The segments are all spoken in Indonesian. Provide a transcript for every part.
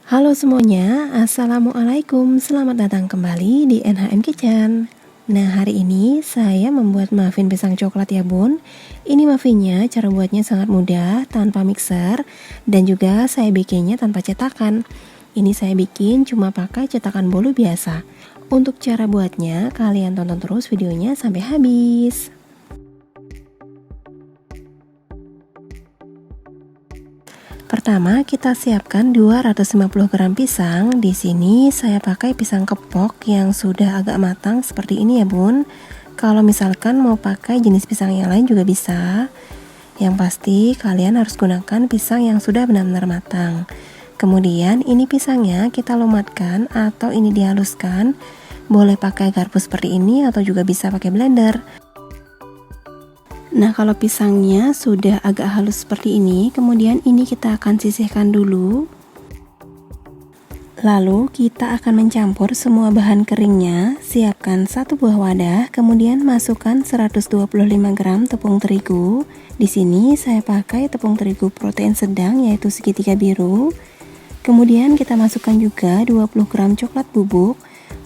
Halo semuanya, Assalamualaikum. Selamat datang kembali di NHM Kitchen. Nah, hari ini saya membuat muffin pisang coklat ya bun. Ini muffinnya cara buatnya sangat mudah, tanpa mixer. Dan juga saya bikinnya tanpa cetakan. Ini saya bikin cuma pakai cetakan bolu biasa. Untuk cara buatnya, kalian tonton terus videonya sampai habis. Pertama, kita siapkan 250 gram pisang. Di sini saya pakai pisang kepok yang sudah agak matang seperti ini ya bun. Kalau misalkan mau pakai jenis pisang yang lain juga bisa. Yang pasti kalian harus gunakan pisang yang sudah benar-benar matang. Kemudian ini pisangnya kita lumatkan atau ini dihaluskan. Boleh pakai garpu seperti ini atau juga bisa pakai blender. Nah, kalau pisangnya sudah agak halus seperti ini, kemudian ini kita akan sisihkan dulu. Lalu kita akan mencampur semua bahan keringnya. Siapkan satu buah wadah, kemudian masukkan 125 gram tepung terigu. Di sini saya pakai tepung terigu protein sedang yaitu segitiga biru. Kemudian kita masukkan juga 20 gram coklat bubuk.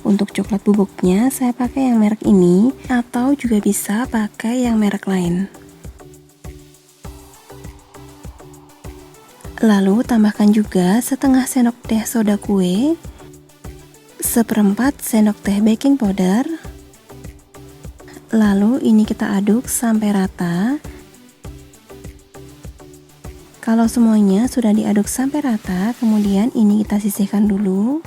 Untuk coklat bubuknya saya pakai yang merek ini atau juga bisa pakai yang merek lain. Lalu tambahkan juga setengah sendok teh soda kue, seperempat sendok teh baking powder. Lalu ini kita aduk sampai rata. Kalau semuanya sudah diaduk sampai rata, kemudian ini kita sisihkan dulu.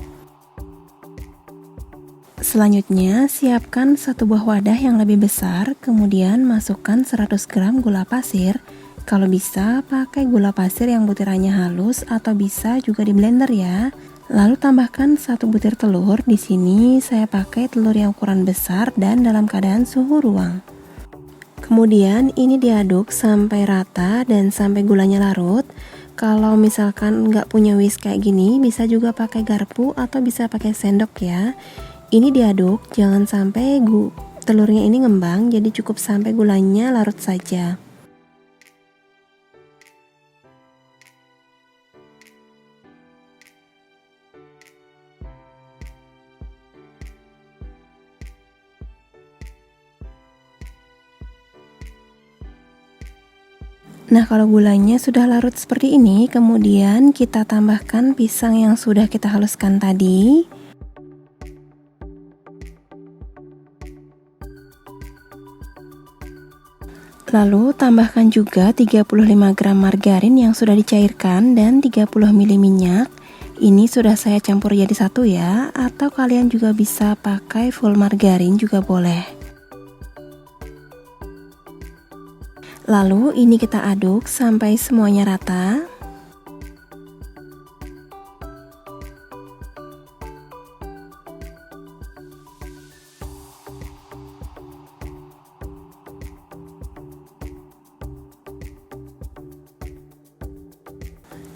Selanjutnya, siapkan satu buah wadah yang lebih besar, kemudian masukkan 100 gram gula pasir. Kalau bisa, pakai gula pasir yang butirannya halus atau bisa juga di blender ya. Lalu tambahkan satu butir telur. Di sini saya pakai telur yang ukuran besar dan dalam keadaan suhu ruang. Kemudian ini diaduk sampai rata dan sampai gulanya larut. Kalau misalkan nggak punya whisk kayak gini, bisa juga pakai garpu atau bisa pakai sendok ya. Ini diaduk, jangan sampai telurnya ini ngembang, jadi cukup sampai gulanya larut saja. Nah, kalau gulanya sudah larut seperti ini, kemudian kita tambahkan pisang yang sudah kita haluskan tadi. Lalu tambahkan juga 35 gram margarin yang sudah dicairkan dan 30 ml minyak. Ini sudah saya campur jadi satu ya, atau kalian juga bisa pakai full margarin juga boleh. Lalu ini kita aduk sampai semuanya rata.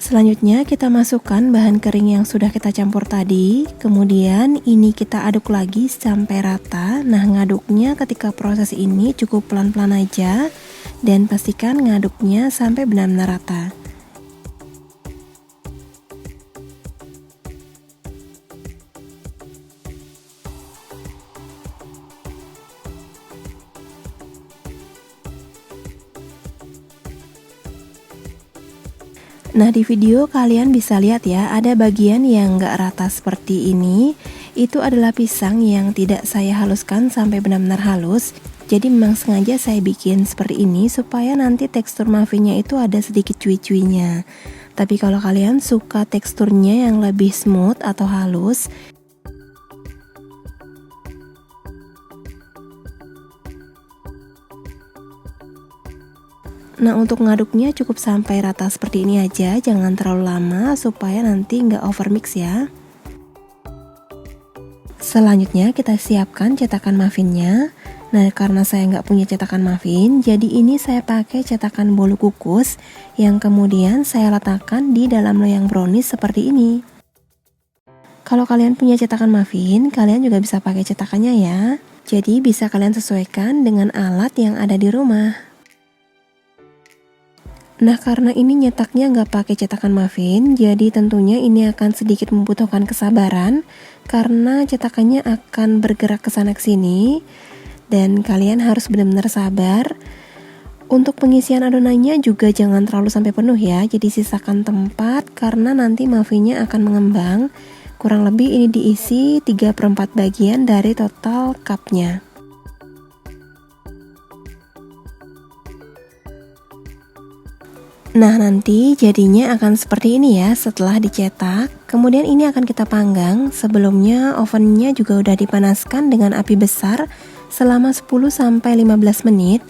Selanjutnya kita masukkan bahan kering yang sudah kita campur tadi. Kemudian ini kita aduk lagi sampai rata. Nah, ngaduknya ketika proses ini cukup pelan-pelan aja. Dan pastikan ngaduknya sampai benar-benar rata. Nah, di video kalian bisa lihat ya, ada bagian yang nggak rata seperti ini. Itu adalah pisang yang tidak saya haluskan sampai benar-benar halus. Jadi memang sengaja saya bikin seperti ini supaya nanti tekstur muffinnya itu ada sedikit cuy-cuynya. Tapi kalau kalian suka teksturnya yang lebih smooth atau halus, nah, untuk ngaduknya cukup sampai rata seperti ini aja, jangan terlalu lama supaya nanti nggak overmix ya. Selanjutnya kita siapkan cetakan muffinnya. Nah, karena saya nggak punya cetakan muffin, jadi ini saya pakai cetakan bolu kukus yang kemudian saya letakkan di dalam loyang brownies seperti ini. Kalau kalian punya cetakan muffin, kalian juga bisa pakai cetakannya ya. Jadi bisa kalian sesuaikan dengan alat yang ada di rumah. Nah, karena ini nyetaknya nggak pakai cetakan muffin, jadi tentunya ini akan sedikit membutuhkan kesabaran karena cetakannya akan bergerak ke sana ke sini dan kalian harus benar-benar sabar. Untuk pengisian adonannya juga jangan terlalu sampai penuh ya, jadi sisakan tempat karena nanti muffinnya akan mengembang. Kurang lebih ini diisi 3/4 bagian dari total cupnya. Nah, nanti jadinya akan seperti ini ya setelah dicetak. Kemudian ini akan kita panggang. Sebelumnya ovennya juga udah dipanaskan dengan api besar selama 10-15 menit.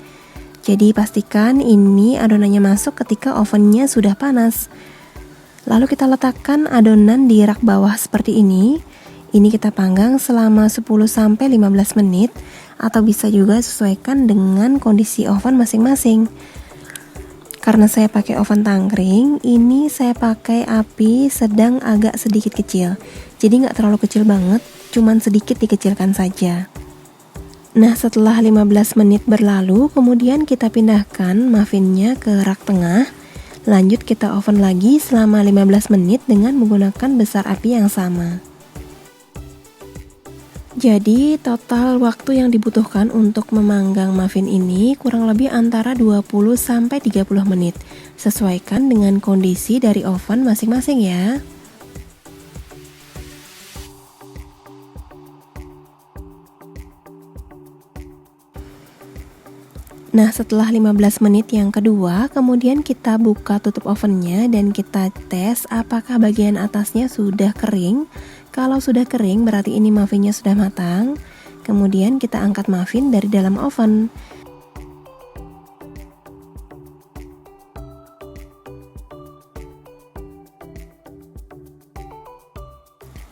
Jadi pastikan ini adonannya masuk ketika ovennya sudah panas. Lalu kita letakkan adonan di rak bawah seperti ini. Ini kita panggang selama 10-15 menit atau bisa juga sesuaikan dengan kondisi oven masing-masing. Karena saya pakai oven tangkring, ini saya pakai api sedang agak sedikit kecil. Jadi nggak terlalu kecil banget, cuman sedikit dikecilkan saja. Nah, setelah 15 menit berlalu, kemudian kita pindahkan muffinnya ke rak tengah. Lanjut kita oven lagi selama 15 menit dengan menggunakan besar api yang sama. Jadi total waktu yang dibutuhkan untuk memanggang muffin ini kurang lebih antara 20-30 menit. Sesuaikan dengan kondisi dari oven masing-masing ya. Nah, setelah 15 menit yang kedua, kemudian kita buka tutup ovennya dan kita tes apakah bagian atasnya sudah kering. Kalau sudah kering berarti ini muffinnya sudah matang. Kemudian kita angkat muffin dari dalam oven.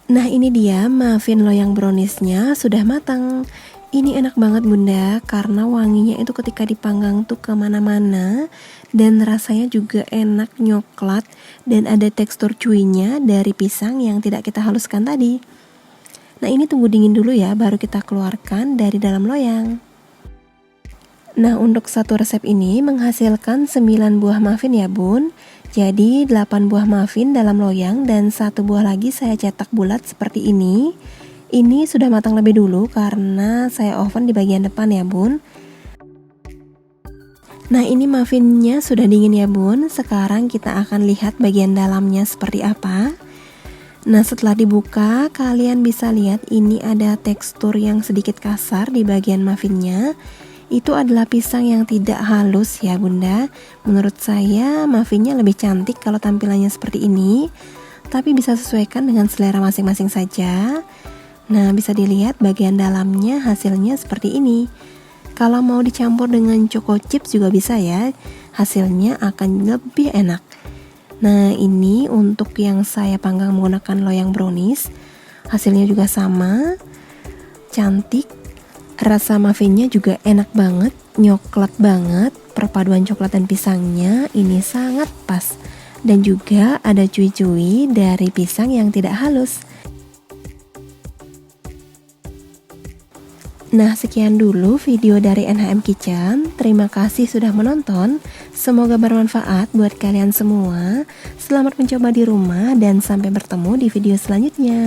Nah, ini dia muffin loyang browniesnya sudah matang. Ini enak banget bunda, karena wanginya itu ketika dipanggang tuh kemana-mana. Dan rasanya juga enak nyoklat dan ada tekstur cuinya dari pisang yang tidak kita haluskan tadi. Nah, ini tunggu dingin dulu ya, baru kita keluarkan dari dalam loyang. Nah, untuk satu resep ini menghasilkan 9 buah muffin ya bun. Jadi 8 buah muffin dalam loyang dan 1 buah lagi saya cetak bulat seperti ini. Ini sudah matang lebih dulu karena saya oven di bagian depan ya bun. Nah, ini muffinnya sudah dingin ya bun. Sekarang kita akan lihat bagian dalamnya seperti apa. Nah, setelah dibuka kalian bisa lihat ini ada tekstur yang sedikit kasar di bagian muffinnya. Itu adalah pisang yang tidak halus ya bunda. Menurut saya muffinnya lebih cantik kalau tampilannya seperti ini. Tapi bisa sesuaikan dengan selera masing-masing saja. Nah, bisa dilihat bagian dalamnya hasilnya seperti ini. Kalau mau dicampur dengan choco chips juga bisa ya, hasilnya akan lebih enak. Nah, ini untuk yang saya panggang menggunakan loyang brownies. Hasilnya juga sama, cantik. Rasa muffinnya juga enak banget, nyoklat banget. Perpaduan coklat dan pisangnya ini sangat pas. Dan juga ada cuy-cuy dari pisang yang tidak halus. Nah, sekian dulu video dari NHM Kitchen. Terima kasih sudah menonton. Semoga bermanfaat buat kalian semua. Selamat mencoba di rumah dan sampai bertemu di video selanjutnya.